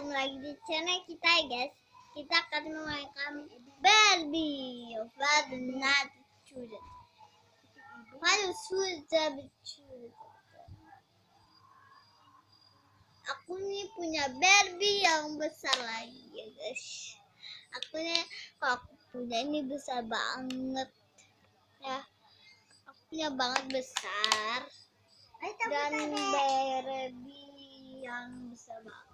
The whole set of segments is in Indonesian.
ketemu lagi di channel kita ya guys. Kita akan memainkan Barbie warna children. Waduh, sudah bercuri. Aku nih punya Barbie yang besar lagi ya guys. Kalau aku punya ini besar banget ya. Aku punya banget besar. Dan Barbie yang besar banget.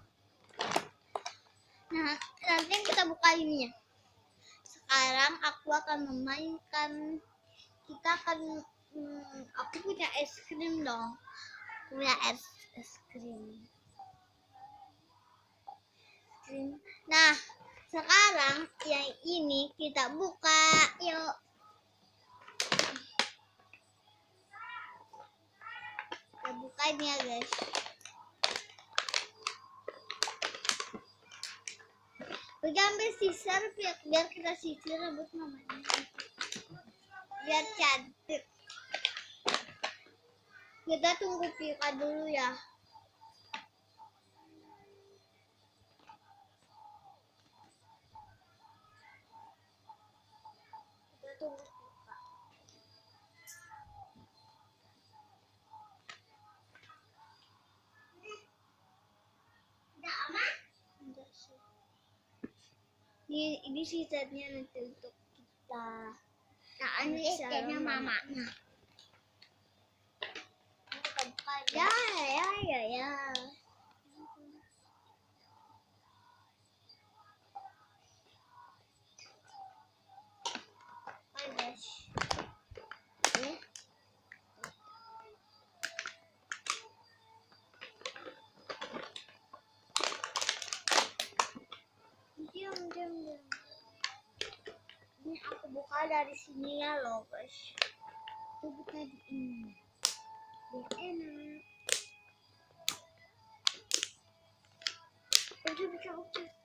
Nah, nanti kita buka ininya. Sekarang aku akan memainkan. Aku punya es krim dong. Punya es krim. Nah, sekarang yang ini kita buka. Yuk. Kita buka ini ya guys. Ambil sisir biar kita sisir rambut mamanya. Biar cantik. Kita tunggu Pika dulu ya. Kita tunggu Pika. Udah aman? Udah sih. Ini sisanya nanti untuk kita. Nah, ini esnya mamanya. Kita buka ya. Hai guys. Diam. Ini aku buka dari sini ya loh guys. Aku buka di ini. Biar enak. Udah.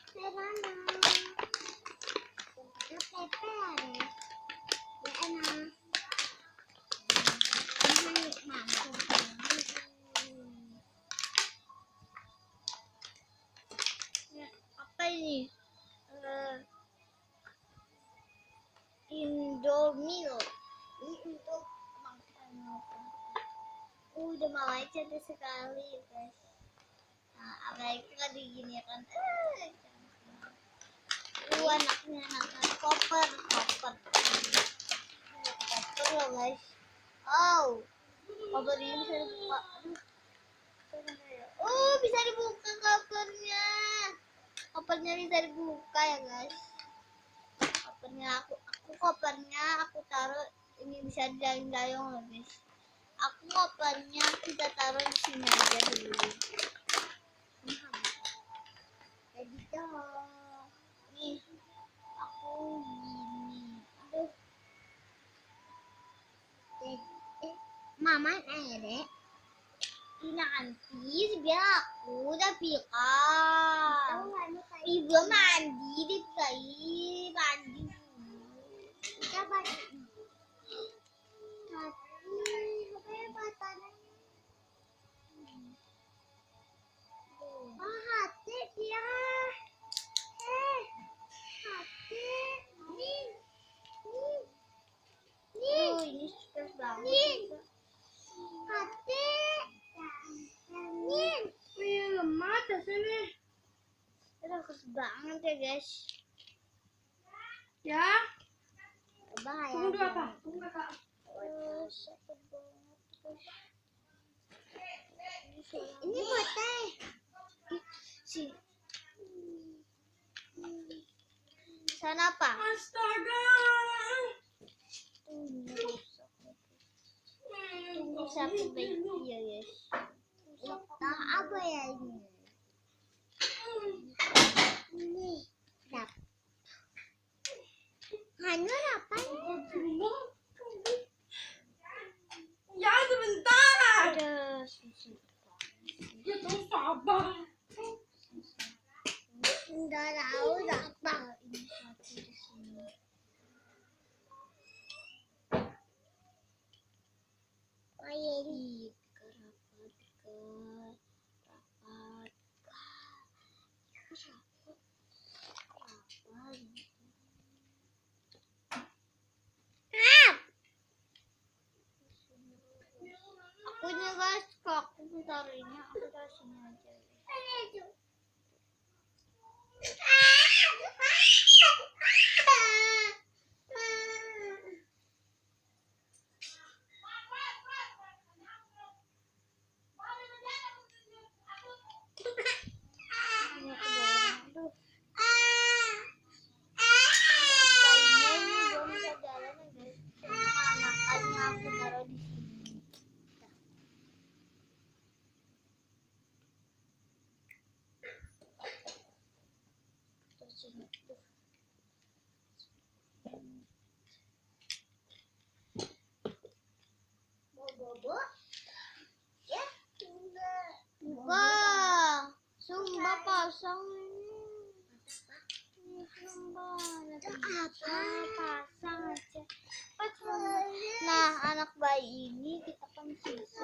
Serana. Peper. Biar enak. Apa ini? Indomie loh. Ini untuk makan apa? Udah malah cantik sekali guys. Nah, apalagi kan gini kan. Anaknya koper loh guys. Oh, koper ini bisa dibuka. Oh, bisa dibuka kopernya. Kopernya bisa dibuka ya guys. Kopernya aku taruh ini bisa dayung-dayung loh guys. Kopernya kita taruh di sini aja dulu. Jadi dong. Nih, aku gini. Aduh. Mama Dek. Ini nanti biar aku udah Pika. Ibu mandi deh guys. Mandi. Kita mandi. Hati dia. Hati. Nih. Ini sukses banget. Hati. Nih. Wih, lemah dasarnya. Bagus banget ya guys. Ya. Bahaya. Tunggu apa? Tunggu kakak. Ini buat teh. Sini. Sana apa? Astaga. Tunggu sampai baik ya guys. Nah, apa ya ini? Ini. Hanya apa? Ya sebentar. Ada susu. Ya terus sabar. Enggak tahu apa ini satu di sini. Kayak ini. Aku nih guys, kalau aku taruhnya aku taruh sini aja. Ini aku bawa. Aduh. Bayinya ini belum bisa jalan ya guys. Makanya aku taruh di sini. Terus sini tuh. Bobo. Ya, enggak. Sumpah pasang ini. Sumpah. Apa? Pasang aja. Nah, anak bayi ini kita kan sisa.